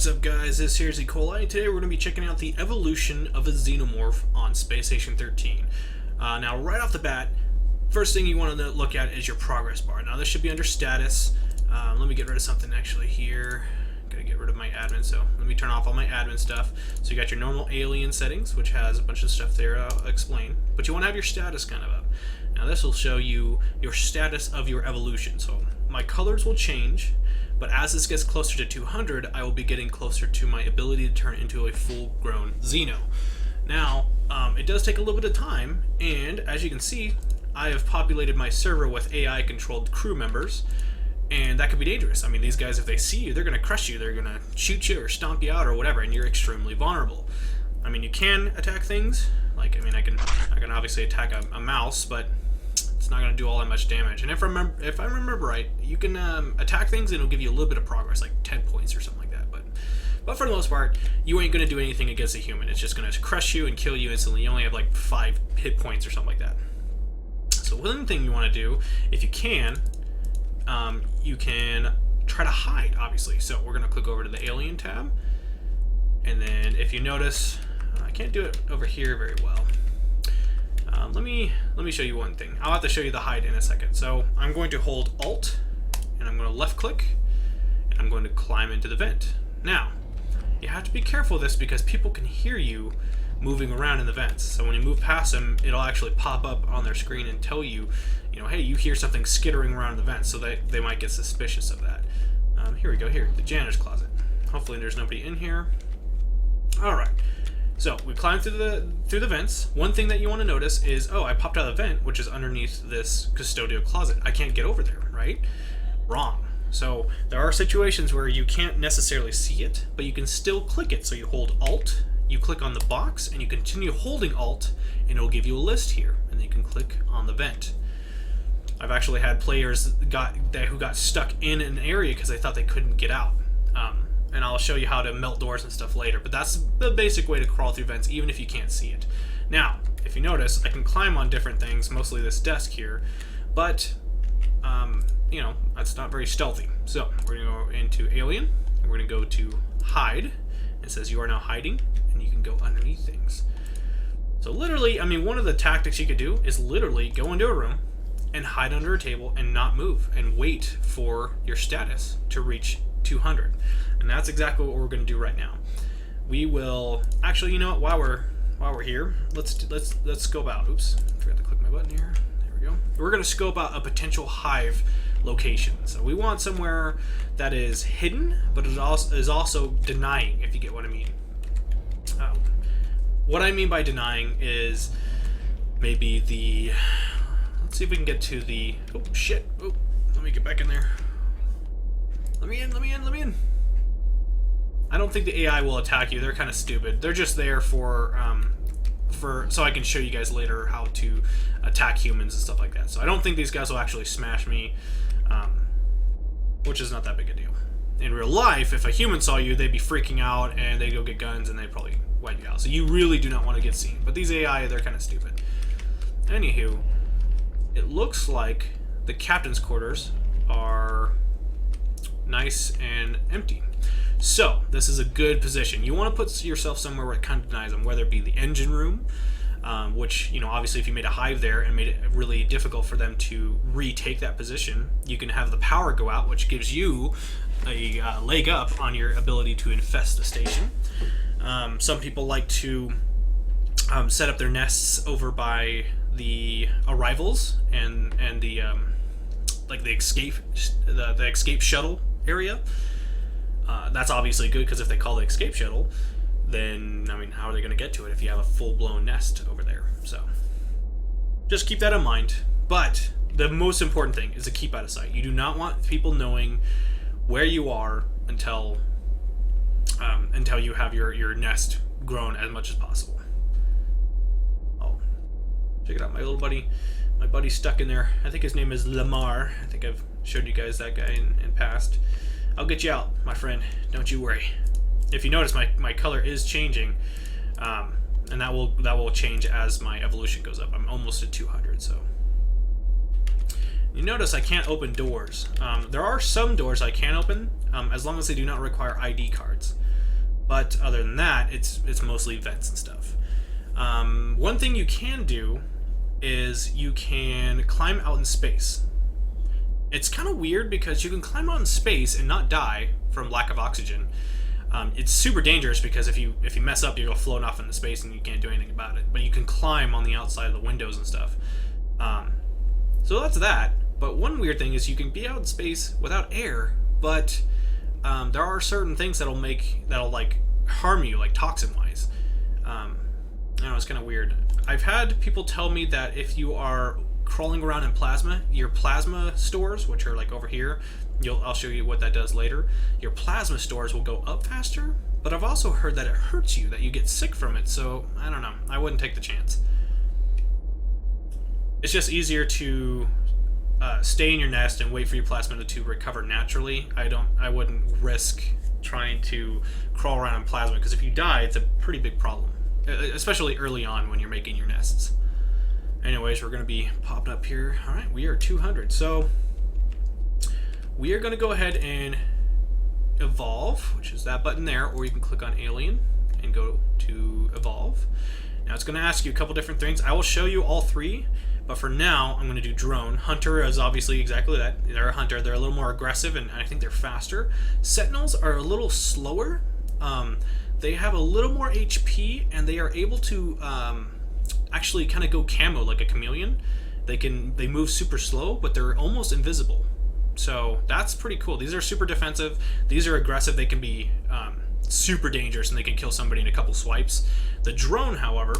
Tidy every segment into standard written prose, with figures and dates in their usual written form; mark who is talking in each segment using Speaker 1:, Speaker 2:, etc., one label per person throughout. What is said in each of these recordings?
Speaker 1: What's up, guys? This here's E. coli. Today we're going to be checking out the evolution of a Xenomorph on Space Station 13. Now, right off the bat, first thing you want to look at is your progress bar. Now, this should be under status. Let me get rid of something actually here. Gotta get rid of my admin, so let me turn off all my admin stuff. So you got your normal alien settings, which has a bunch of stuff there I'll explain. But you want to have your status kind of up. Now, this will show you your status of your evolution. So my colors will change. But as this gets closer to 200, I will be getting closer to my ability to turn into a full-grown Xeno. Now, it does take a little bit of time, and as you can see, I have populated my server with AI-controlled crew members, and that could be dangerous. I mean, these guys, if they see you, they're going to crush you, they're going to shoot you or stomp you out or whatever, and you're extremely vulnerable. I mean, you can attack things, like, I can obviously attack a mouse, but it's not going to do all that much damage. And if I remember right, you can attack things and it'll give you a little bit of progress, like 10 points or something like that. But for the most part, you ain't going to do anything against a human. It's just going to crush you and kill you instantly. You only have like 5 hit points or something like that. So one thing you want to do, if you can try to hide, obviously. So we're going to click over to the Alien tab. And then if you notice, I can't do it over here very well. Let me show you one thing. I'll have to show you the hide in a second. So I'm going to hold Alt, and I'm going to left click, and I'm going to climb into the vent. Now, you have to be careful of this because people can hear you moving around in the vents. So when you move past them, it'll actually pop up on their screen and tell you, hey, you hear something skittering around in the vents, so they might get suspicious of that. Here we go, here, the janitor's closet. Hopefully there's nobody in here. All right. So we climb through the vents. One thing that you want to notice is, I popped out of the vent, which is underneath this custodial closet. I can't get over there, right? Wrong. So there are situations where you can't necessarily see it, but you can still click it. So you hold Alt, you click on the box, and you continue holding Alt, and it'll give you a list here, and then you can click on the vent. I've actually had players who got stuck in an area because they thought they couldn't get out. And I'll show you how to melt doors and stuff later, but that's the basic way to crawl through vents, even if you can't see it. Now, if you notice, I can climb on different things, mostly this desk here, but, that's not very stealthy. So, we're going to go into Alien, and we're going to go to Hide. It says you are now hiding, and you can go underneath things. So literally, one of the tactics you could do is literally go into a room and hide under a table and not move, and wait for your status to reach 200. And that's exactly what we're going to do right now. We will actually, while we're here, let's scope out. Oops, forgot to click my button here. There we go. We're going to scope out a potential Hive location. So we want somewhere that is hidden, but is also denying, if you get what I mean. What I mean by denying is maybe let's see if we can get to the. Oh shit! Oh, let me get back in there. Let me in. I don't think the AI will attack you. They're kind of stupid. They're just there for so I can show you guys later how to attack humans and stuff like that. So I don't think these guys will actually smash me, which is not that big a deal. In real life, if a human saw you, they'd be freaking out and they'd go get guns and they'd probably wipe you out. So you really do not want to get seen. But these AI, they're kind of stupid. Anywho, it looks like the captain's quarters are nice and empty. So this is a good position. You want to put yourself somewhere where it kind of denies them, whether it be the engine room, which, obviously if you made a hive there and made it really difficult for them to retake that position, you can have the power go out, which gives you a leg up on your ability to infest the station. Some people like to set up their nests over by the arrivals and the like the escape shuttle area. That's obviously good because if they call the escape shuttle, then how are they going to get to it if you have a full-blown nest over there? So just keep that in mind. But the most important thing is to keep out of sight. You do not want people knowing where you are until you have your nest grown as much as possible. Oh, check it out, my little buddy. My buddy's stuck in there. I think his name is Lamar. I think I've showed you guys that guy in past. I'll get you out, my friend. Don't you worry. If you notice, my color is changing, and that will change as my evolution goes up. I'm almost at 200, so. You notice I can't open doors. There are some doors I can open, as long as they do not require ID cards. But other than that, it's mostly vents and stuff. One thing you can do is you can climb out in space. It's kind of weird because you can climb out in space and not die from lack of oxygen. It's super dangerous because if you mess up, you go floating off into space and you can't do anything about it. But you can climb on the outside of the windows and stuff. So that's that. But one weird thing is you can be out in space without air, but there are certain things that'll like harm you, like toxin-wise. I don't know, it's kind of weird. I've had people tell me that if you are crawling around in plasma, your plasma stores, which are like over here, I'll show you what that does later. Your plasma stores will go up faster, but I've also heard that it hurts you, that you get sick from it. So I don't know. I wouldn't take the chance. It's just easier to stay in your nest and wait for your plasma to recover naturally. I wouldn't risk trying to crawl around in plasma because if you die, it's a pretty big problem, especially early on when you're making your nests. Anyways, we're going to be popping up here. All right, we are 200. So we are going to go ahead and evolve, which is that button there, or you can click on alien and go to evolve. Now it's going to ask you a couple different things. I will show you all three, but for now I'm going to do drone. Hunter is obviously exactly that. They're a hunter. They're a little more aggressive, and I think they're faster. Sentinels are a little slower. They have a little more HP, and they are able to actually kind of go camo like a chameleon. They move super slow, but they're almost invisible. So that's pretty cool. These are super defensive. These are aggressive. They can be super dangerous, and they can kill somebody in a couple swipes. The drone, however,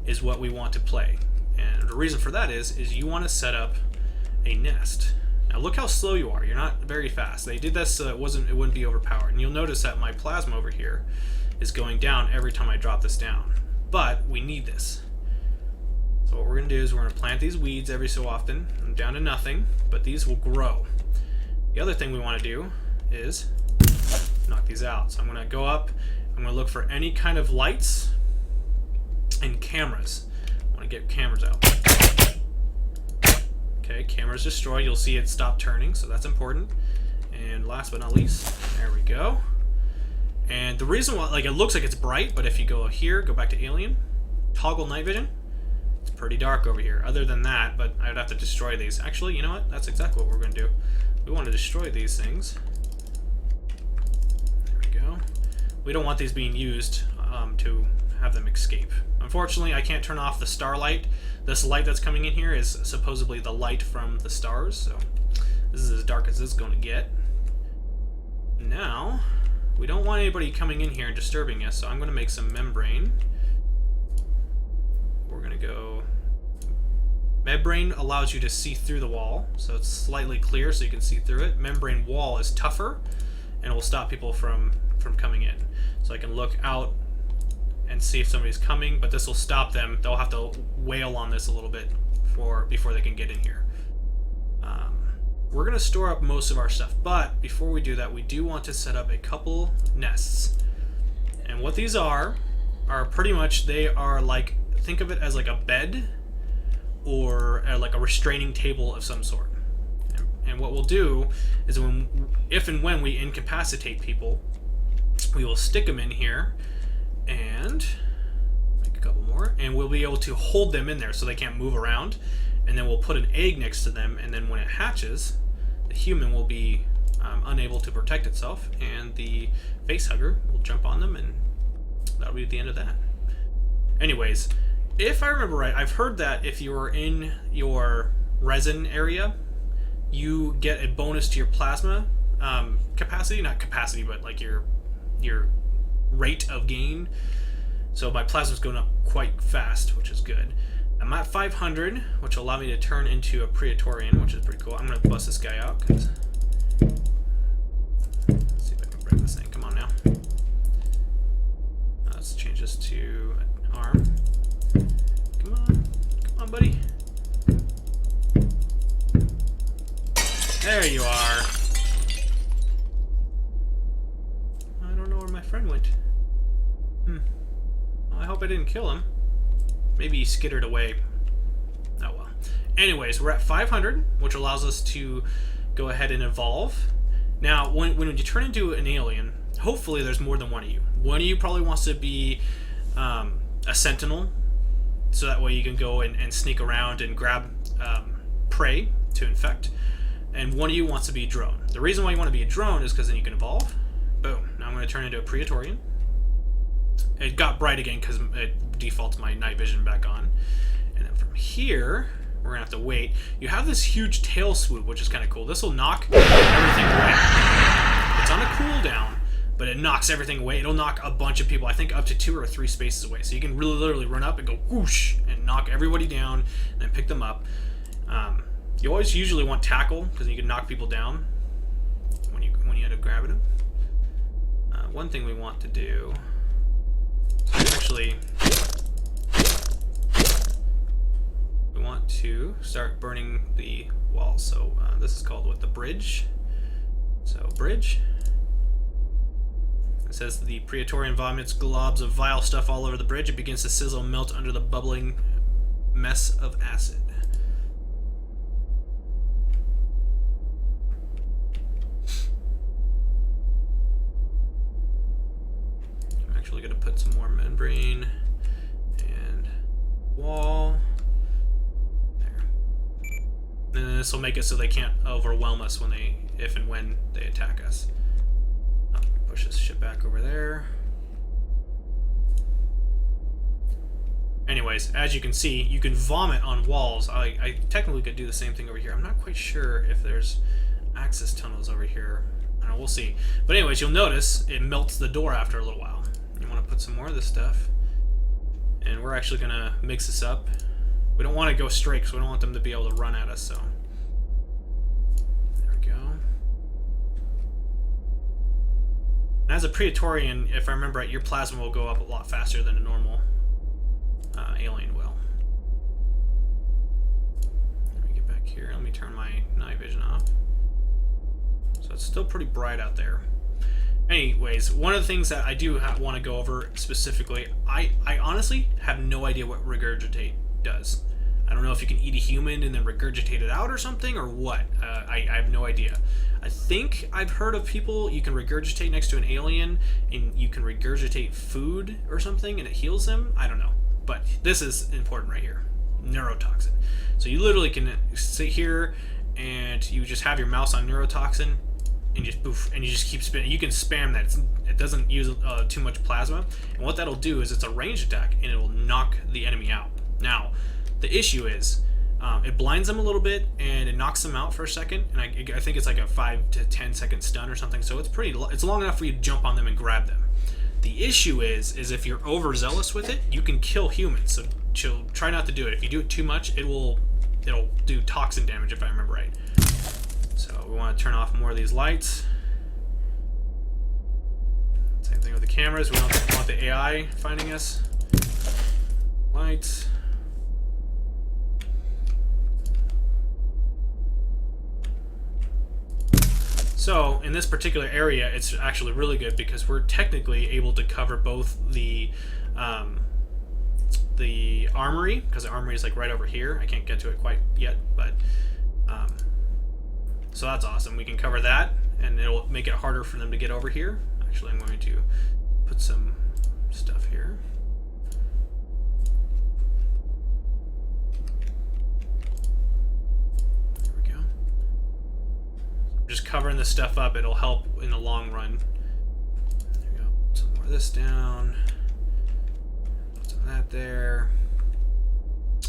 Speaker 1: is what we want to play. And the reason for that is you want to set up a nest. Now look how slow you are. You're not very fast. They did this so it wouldn't be overpowered. And you'll notice that my plasma over here is going down every time I drop this down. But we need this. So what we're going to do is we're going to plant these weeds every so often. I'm down to nothing, but these will grow. The other thing we want to do is knock these out. So I'm going to go up. I'm going to look for any kind of lights and cameras. I want to get cameras out. Okay, camera's destroyed. You'll see it stop turning, so that's important. And last but not least, there we go. And the reason why, like, it looks like it's bright, but if you go here, go back to alien, toggle night vision, it's pretty dark over here. Other than that, but I'd have to destroy these. Actually, you know what? That's exactly what we're going to do. We want to destroy these things. There we go. We don't want these being used to have them escape. Unfortunately, I can't turn off the starlight. This light that's coming in here is supposedly the light from the stars, so this is as dark as it's going to get. Now, we don't want anybody coming in here and disturbing us, so I'm going to make some membrane. We're going to go... Membrane allows you to see through the wall, so it's slightly clear so you can see through it. Membrane wall is tougher, and it will stop people from coming in. So I can look out and see if somebody's coming, but this will stop them. They'll have to wail on this a little bit before they can get in here. We're going to store up most of our stuff, but before we do that, we do want to set up a couple nests. And what these are pretty much, they are like, think of it as like a bed or like a restraining table of some sort. And what we'll do is if and when we incapacitate people, we will stick them in here and make a couple more, and we'll be able to hold them in there so they can't move around. And then we'll put an egg next to them, and then when it hatches, the human will be unable to protect itself, and the face hugger will jump on them, and that'll be the end of that. Anyways, if I remember right, I've heard that if you're in your resin area, you get a bonus to your plasma capacity, not capacity, but like your rate of gain. So my plasma's going up quite fast, which is good. I'm at 500, which will allow me to turn into a praetorian, which is pretty cool. I'm going to bust this guy out, because... Let's see if I can break this thing. Come on now. Let's change this to an arm. Come on, buddy. There you are. I don't know where my friend went. Well, I hope I didn't kill him. Maybe he skittered away. Oh well. Anyways, we're at 500, which allows us to go ahead and evolve. Now, when you turn into an alien, hopefully there's more than one of you. One of you probably wants to be a Sentinel, so that way you can go and sneak around and grab prey to infect. And one of you wants to be a drone. The reason why you want to be a drone is because then you can evolve. Boom. Now I'm going to turn into a praetorian. It got bright again because it defaults my night vision back on. And then from here, we're going to have to wait. You have this huge tail swoop, which is kind of cool. This will knock everything away. It's on a cooldown, but it knocks everything away. It'll knock a bunch of people, I think up to 2 or 3 spaces away. So you can really literally run up and go whoosh and knock everybody down and then pick them up. You always usually want tackle because you can knock people down when you end up grabbing them. One thing we want to do is actually we want to start burning the walls. So this is called the bridge. So bridge. It says the praetorian vomits globs of vile stuff all over the bridge. It begins to sizzle and melt under the bubbling mess of acid. I'm actually going to put some more membrane and wall. There. And then this will make it so they can't overwhelm us if and when they attack us. Push this shit back over there. Anyways, as you can see, you can vomit on walls. I technically could do the same thing over here. I'm not quite sure if there's access tunnels over here. I don't know, we'll see. But anyways, you'll notice it melts the door after a little while. You want to put some more of this stuff. And we're actually going to mix this up. We don't want to go straight because we don't want them to be able to run at us, so. As a praetorian, if I remember right, your plasma will go up a lot faster than a normal alien will. Let me get back here. Let me turn my night vision off. So it's still pretty bright out there. Anyways, one of the things that I do want to go over specifically, I honestly have no idea what regurgitate does. I don't know if you can eat a human and then regurgitate it out or something, or what. I have no idea. I think I've heard of people, you can regurgitate next to an alien and you can regurgitate food or something and it heals them. I don't know. But this is important right here. Neurotoxin. So you literally can sit here and you just have your mouse on neurotoxin and just poof, and you just keep spinning. You can spam that. It doesn't use too much plasma. And what that'll do is it's a ranged attack and it will knock the enemy out. Now, the issue is it blinds them a little bit and it knocks them out for a second, and I think it's like a 5 to 10 second stun or something, so it's long enough for you to jump on them and grab them. The issue is if you're overzealous with it, you can kill humans, so try not to do it. If you do it too much, it'll do toxin damage, if I remember right. So we want to turn off more of these lights. Same thing with the cameras. We don't want the AI finding us. Lights. So in this particular area, it's actually really good because we're technically able to cover both the armory, because the armory is like right over here. I can't get to it quite yet, but so that's awesome. We can cover that, and it'll make it harder for them to get over here. Actually, I'm going to put some stuff here. Just covering this stuff up, it'll help in the long run. There you go. Put some more of this down. Put some of that there.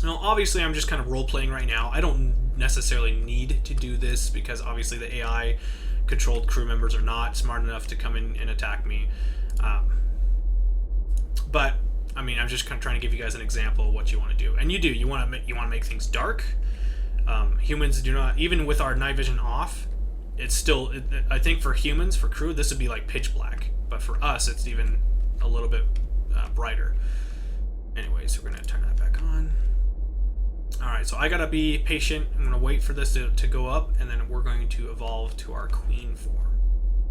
Speaker 1: Now, obviously, I'm just kind of role-playing right now. I don't necessarily need to do this because obviously the AI-controlled crew members are not smart enough to come in and attack me. But I mean, I'm just kind of trying to give you guys an example of what you want to do. And you do. You want to make things dark. Humans do not, even with our night vision off. It's still, I think for humans, for crew, this would be like pitch black. But for us, it's even a little bit brighter. Anyways, we're going to turn that back on. Alright, so I got to be patient. I'm going to wait for this to go up, and then we're going to evolve to our queen form.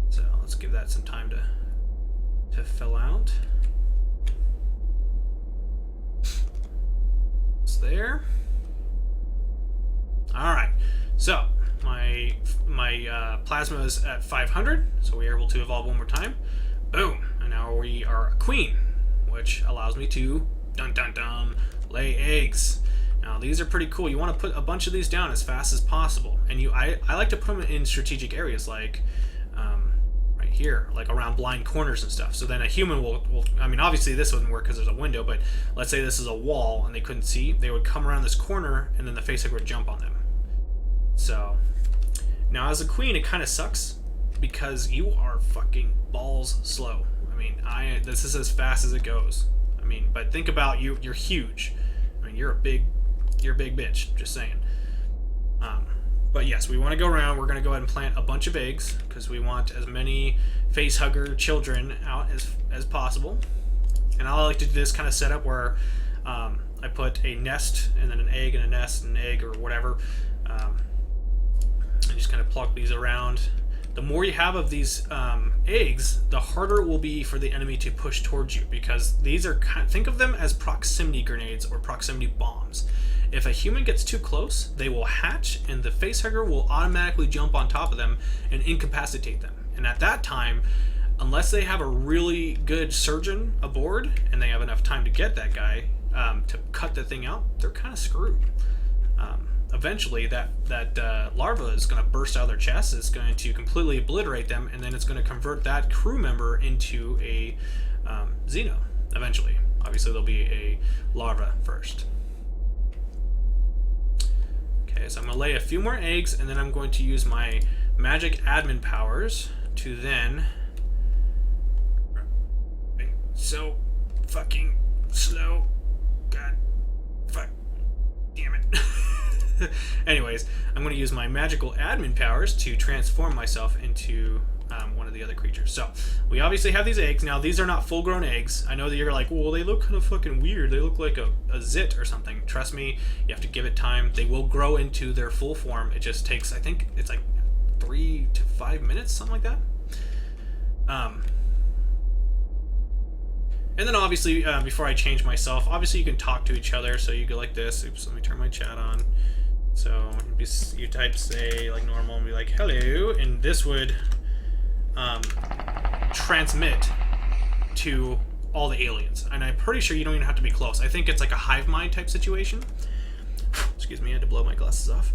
Speaker 1: So let's give that some time to fill out. It's there. Alright, so my plasma is at 500, so we are able to evolve one more time. Boom. And now we are a queen, which allows me to, dun dun dun, lay eggs. Now these are pretty cool. You want to put a bunch of these down as fast as possible. And I like to put them in strategic areas like right here, like around blind corners and stuff. So then a human will I mean, obviously this wouldn't work because there's a window, but let's say this is a wall and they couldn't see. They would come around this corner and then the facehugger would jump on them. So now as a queen, it kind of sucks because you are fucking balls slow. I mean, this is as fast as it goes. I mean, but think about you're huge. I mean, you're a big bitch, just saying. But yes, we want to go around. We're going to go ahead and plant a bunch of eggs because we want as many facehugger children out as possible. And I like to do this kind of setup where I put a nest and then an egg and a nest and an egg or whatever, and just kind of pluck these around. The more you have of these eggs, the harder it will be for the enemy to push towards you, because these are think of them as proximity grenades or proximity bombs. If a human gets too close, they will hatch and the facehugger will automatically jump on top of them and incapacitate them. And at that time, unless they have a really good surgeon aboard and they have enough time to get that guy to cut the thing out, they're kind of screwed. Eventually that larva is going to burst out of their chest. It's going to completely obliterate them, and then it's going to convert that crew member into a Xeno eventually. Obviously there'll be a larva first. Okay, so I'm going to lay a few more eggs, and then I'm going to use my magic admin powers to then... So fucking slow. God. Fuck. Damn it. Anyways, I'm going to use my magical admin powers to transform myself into one of the other creatures. So, we obviously have these eggs. Now, these are not full-grown eggs. I know that you're like, well, they look kind of fucking weird. They look like a zit or something. Trust me, you have to give it time. They will grow into their full form. It just takes, I think, it's like 3 to 5 minutes, something like that. And then obviously, before I change myself, obviously you can talk to each other. So you go like this. Oops, let me turn my chat on. So you type say like normal and be like hello, and this would transmit to all the aliens. And I'm pretty sure you don't even have to be close. I think it's like a hive mind type situation. Excuse me, I had to blow my glasses off.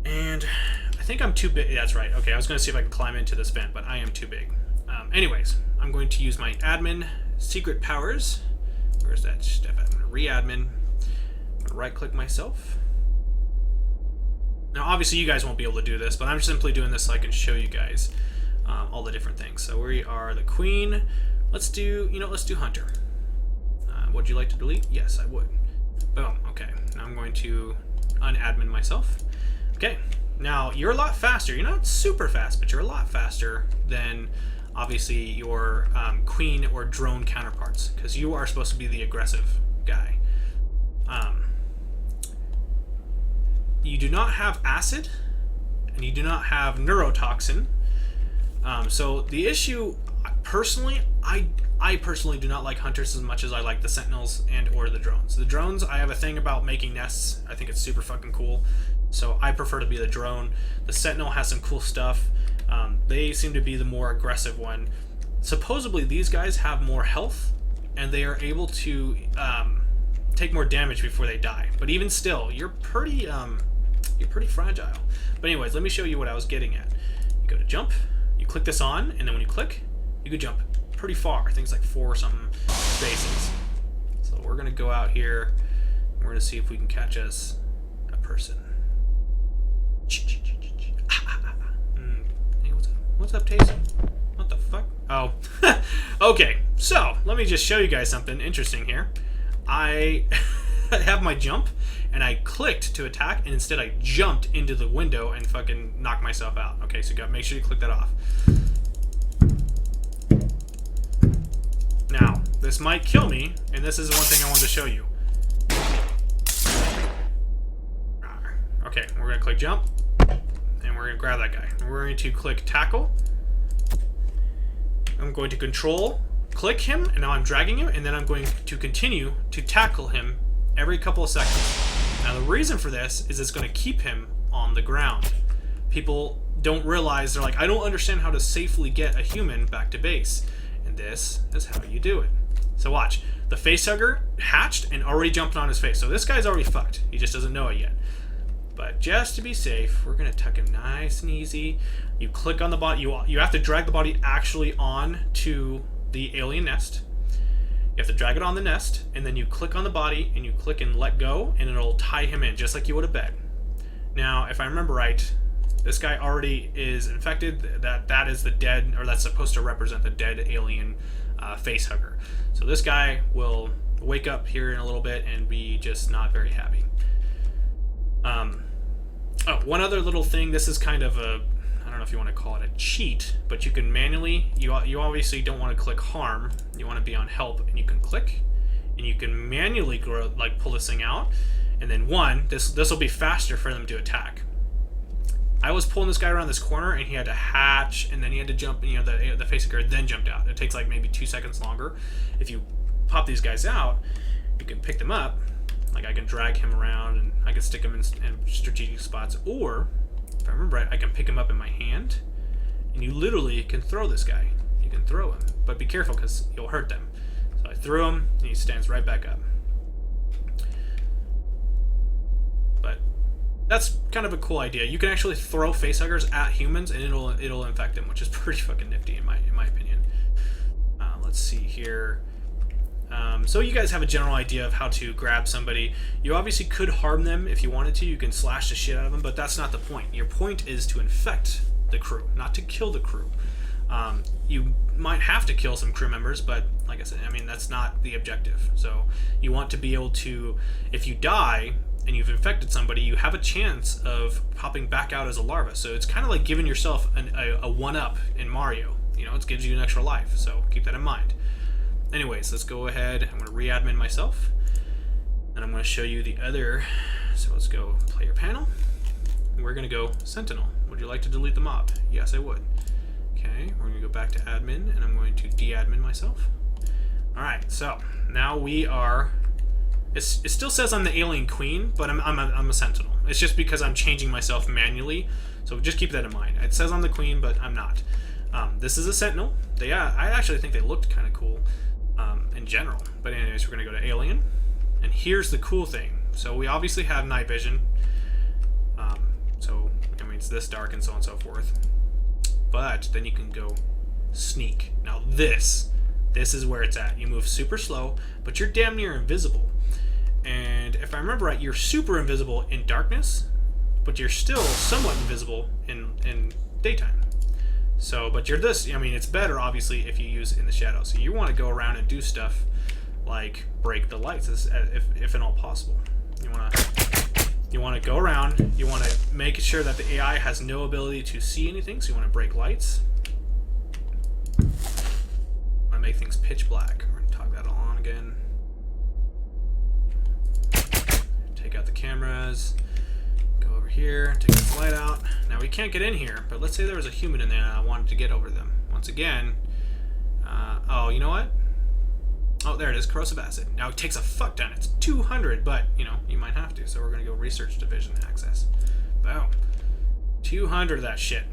Speaker 1: And I think I'm too big. That's right. Okay, I was going to see if I could climb into this vent, but I am too big. Anyways, I'm going to use my admin secret powers. Where's that step? I'm going to re-admin. I'm going to right-click myself. Now, obviously, you guys won't be able to do this, but I'm simply doing this so I can show you guys all the different things. So we are the queen. Let's do hunter. Would you like to delete? Yes, I would. Boom. Okay. Now I'm going to unadmin myself. Okay. Now, you're a lot faster. You're not super fast, but you're a lot faster than, obviously, your queen or drone counterparts, because you are supposed to be the aggressive guy. You do not have acid, and you do not have neurotoxin. So the issue, personally, I personally do not like hunters as much as I like the sentinels and or the drones. The drones, I have a thing about making nests. I think it's super fucking cool. So I prefer to be the drone. The sentinel has some cool stuff. They seem to be the more aggressive one. Supposedly these guys have more health, and they are able to take more damage before they die. But even still, you're pretty fragile. But anyways, let me show you what I was getting at. You go to jump, you click this on, and then when you click, you can jump pretty far. I think it's like 4 or something spaces. So we're gonna go out here, and we're gonna see if we can catch us a person. Hey, what's up, Tayson? What the fuck? Oh, okay. So let me just show you guys something interesting here. I have my jump, and I clicked to attack, and instead I jumped into the window and fucking knocked myself out. Okay, so you gotta make sure you click that off. Now, this might kill me, and this is one thing I wanted to show you. Okay, we're gonna click jump, and we're gonna grab that guy. We're going to click tackle. I'm going to control, click him, and now I'm dragging him, and then I'm going to continue to tackle him every couple of seconds. Now the reason for this is it's going to keep him on the ground. People don't realize, they're like, I don't understand how to safely get a human back to base. And this is how you do it. So watch. The facehugger hatched and already jumped on his face. So this guy's already fucked. He just doesn't know it yet. But just to be safe, we're going to tuck him nice and easy. You click on the body. You have to drag the body actually on to the alien nest. You have to drag it on the nest, and then you click on the body, and you click and let go, and it'll tie him in, just like you would a bed. Now, if I remember right, this guy already is infected. That is the dead, or that's supposed to represent the dead alien facehugger. So this guy will wake up here in a little bit and be just not very happy. Oh, one other little thing. This is kind of a, I don't know if you want to call it a cheat, but you can manually, you obviously don't want to click harm. You want to be on help, and you can click, and you can manually pull this thing out, and then this will be faster for them to attack. I was pulling this guy around this corner, and he had to hatch, and then he had to jump, and the facehugger then jumped out. It takes like maybe 2 seconds longer. If you pop these guys out, you can pick them up. Like I can drag him around, and I can stick him in strategic spots, or if I remember right, I can pick him up in my hand, and you literally can throw this guy. You can throw him, but be careful because you'll hurt them. So I threw him, and he stands right back up. But that's kind of a cool idea. You can actually throw facehuggers at humans, and it'll infect them, which is pretty fucking nifty in my opinion. Let's see here. So you guys have a general idea of how to grab somebody. You obviously could harm them if you wanted to. You can slash the shit out of them, but that's not the point. Your point is to infect the crew, not to kill the crew. You might have to kill some crew members, but like I said, I mean, that's not the objective. So you want to be able to, if you die and you've infected somebody, you have a chance of popping back out as a larva. So it's kind of like giving yourself a one-up in Mario. You know, it gives you an extra life, so keep that in mind. Anyways, let's go ahead. I'm going to re-admin myself, and I'm going to show you the other. So let's go player panel. We're going to go Sentinel. Would you like to delete the mob? Yes, I would. Okay, we're going to go back to admin, and I'm going to de-admin myself. All right, so now we are. It still says I'm the alien queen, but I'm a Sentinel. It's just because I'm changing myself manually. So just keep that in mind. It says I'm the queen, but I'm not. This is a Sentinel. I actually think they looked kind of cool. In general, but anyways, we're gonna go to alien, and here's the cool thing. So we obviously have night vision, so I mean it's this dark and so on and so forth, but then you can go sneak. Now this is where it's at. You move super slow, but you're damn near invisible, and if I remember right, you're super invisible in darkness, but you're still somewhat invisible in daytime. So, but you're this, I mean, it's better, obviously, if you use it in the shadows. So you want to go around and do stuff like break the lights, if at all possible. You want to go around, you want to make sure that the AI has no ability to see anything, so you want to break lights. You want to make things pitch black. We're going to toggle that all on again. Take out the cameras. Go over here, take this light out. Now we can't get in here, but let's say there was a human in there and I wanted to get over them. Once again, oh, you know what? Oh, there it is, corrosive acid. Now it takes a fuck ton. It's 200, but you know, you might have to. So we're gonna go research division access. Boom. 200 of that shit.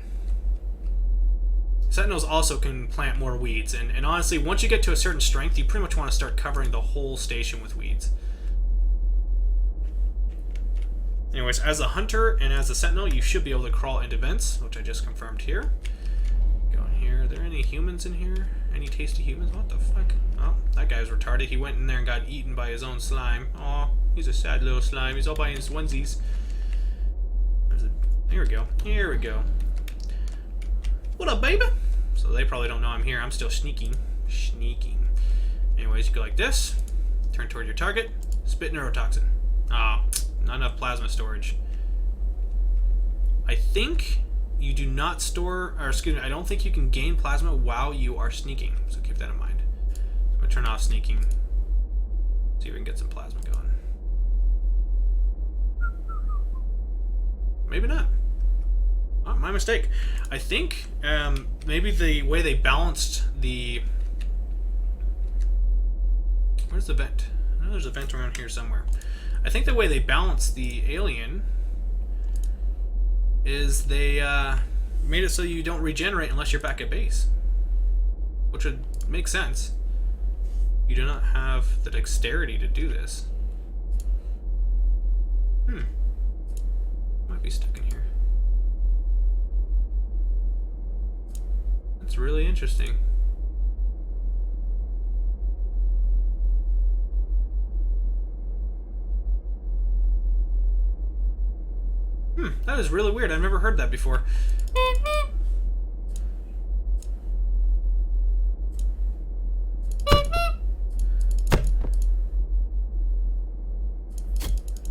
Speaker 1: Sentinels also can plant more weeds, and honestly, once you get to a certain strength, you pretty much want to start covering the whole station with weeds. Anyways, as a hunter and as a sentinel, you should be able to crawl into vents, which I just confirmed here. Go in here. Are there any humans in here? Any tasty humans? What the fuck? Oh, that guy's retarded. He went in there and got eaten by his own slime. Oh, he's a sad little slime. He's all by his onesies. Here we go. Here we go. What up, baby? So they probably don't know I'm here. I'm still sneaking. Sneaking. Anyways, you go like this. Turn toward your target. Spit neurotoxin. Ah. Not enough plasma storage. I think you do not store, or excuse me, I don't think you can gain plasma while you are sneaking. So keep that in mind. So I'm going to turn off sneaking. See if we can get some plasma going. Maybe not. Oh, my mistake. I think maybe the way they balanced the... Where's the vent? I know there's a vent around here somewhere. I think the way they balance the alien is they made it so you don't regenerate unless you're back at base, which would make sense. You do not have the dexterity to do this. Might be stuck in here. That's really interesting. That is really weird. I've never heard that before.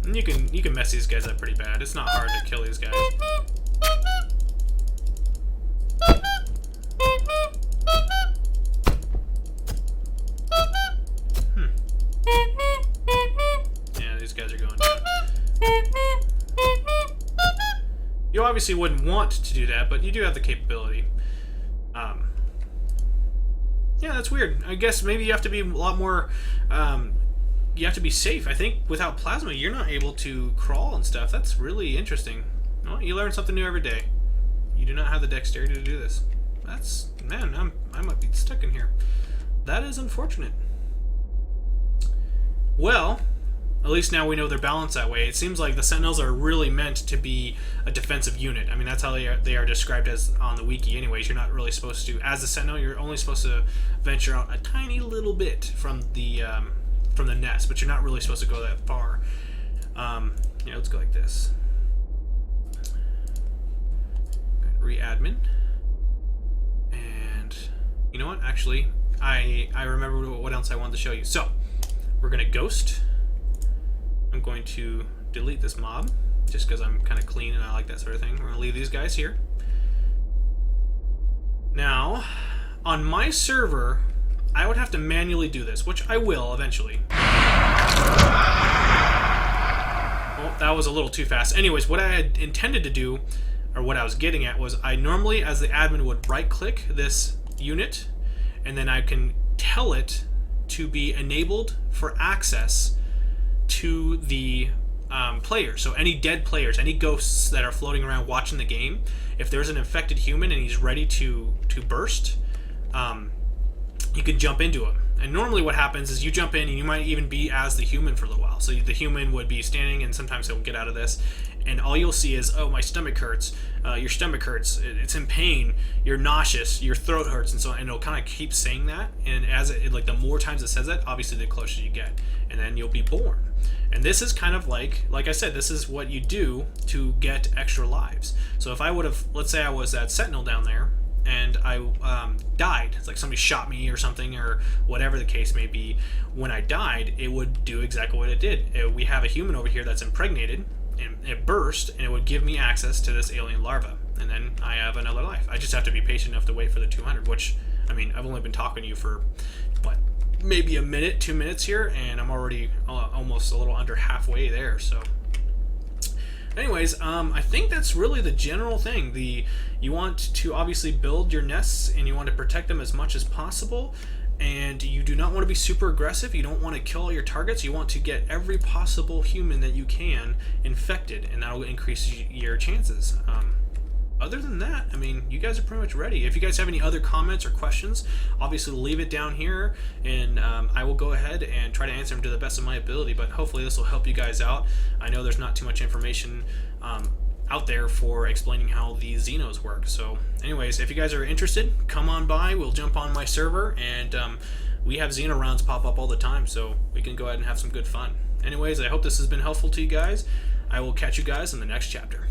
Speaker 1: And you can mess these guys up pretty bad. It's not hard to kill these guys. Yeah, these guys are going down. You obviously wouldn't want to do that, but you do have the capability. Yeah, that's weird. I guess maybe you have to be a lot more... you have to be safe. I think without plasma, you're not able to crawl and stuff. That's really interesting. Well, you learn something new every day. You do not have the dexterity to do this. That's... Man, I might be stuck in here. That is unfortunate. Well... At least now we know they're balanced that way. It seems like the Sentinels are really meant to be a defensive unit. I mean, that's how they are described as on the wiki anyways. You're not really supposed to, as a Sentinel, you're only supposed to venture out a tiny little bit from the nest, but you're not really supposed to go that far. Yeah, let's go like this. Re-admin. And you know what? Actually, I remember what else I wanted to show you. So, we're going to ghost. I'm going to delete this mob, just because I'm kind of clean and I like that sort of thing. We're going to leave these guys here. Now, on my server, I would have to manually do this, which I will eventually. Well, that was a little too fast. Anyways, what I had intended to do, or what I was getting at, was I normally, as the admin, would right-click this unit, and then I can tell it to be enabled for access to the players. So any dead players, any ghosts that are floating around watching the game, if there's an infected human and he's ready to burst, you can jump into him. And normally what happens is you jump in and you might even be as the human for a little while. So the human would be standing, and sometimes he'll get out of this, and all you'll see is, oh, my stomach hurts, your stomach hurts, it's in pain, you're nauseous, your throat hurts, and so on. And it'll kind of keep saying that, and as it, like, the more times it says that, obviously the closer you get, and then you'll be born. And this is kind of like I said, this is what you do to get extra lives. So if I would have, let's say I was that Sentinel down there, and I died, it's like somebody shot me or something, or whatever the case may be, when I died, it would do exactly what it did. We have a human over here that's impregnated, and it burst, and it would give me access to this alien larva, and then I have another life. I just have to be patient enough to wait for the 200, which, I mean, I've only been talking to you for, what, maybe a minute, 2 minutes here, and I'm already almost a little under halfway there, so... Anyways, I think that's really the general thing. You want to obviously build your nests, and you want to protect them as much as possible, and you do not want to be super aggressive. You don't want to kill all your targets. You want to get every possible human that you can infected, and that will increase your chances. Other than that, I mean, you guys are pretty much ready. If you guys have any other comments or questions, obviously leave it down here, and I will go ahead and try to answer them to the best of my ability, but hopefully this will help you guys out. I know there's not too much information out there for explaining how these Xenos work. So anyways, if you guys are interested, come on by. We'll jump on my server, and we have Xeno rounds pop up all the time, so we can go ahead and have some good fun. Anyways, I hope this has been helpful to you guys. I will catch you guys in the next chapter.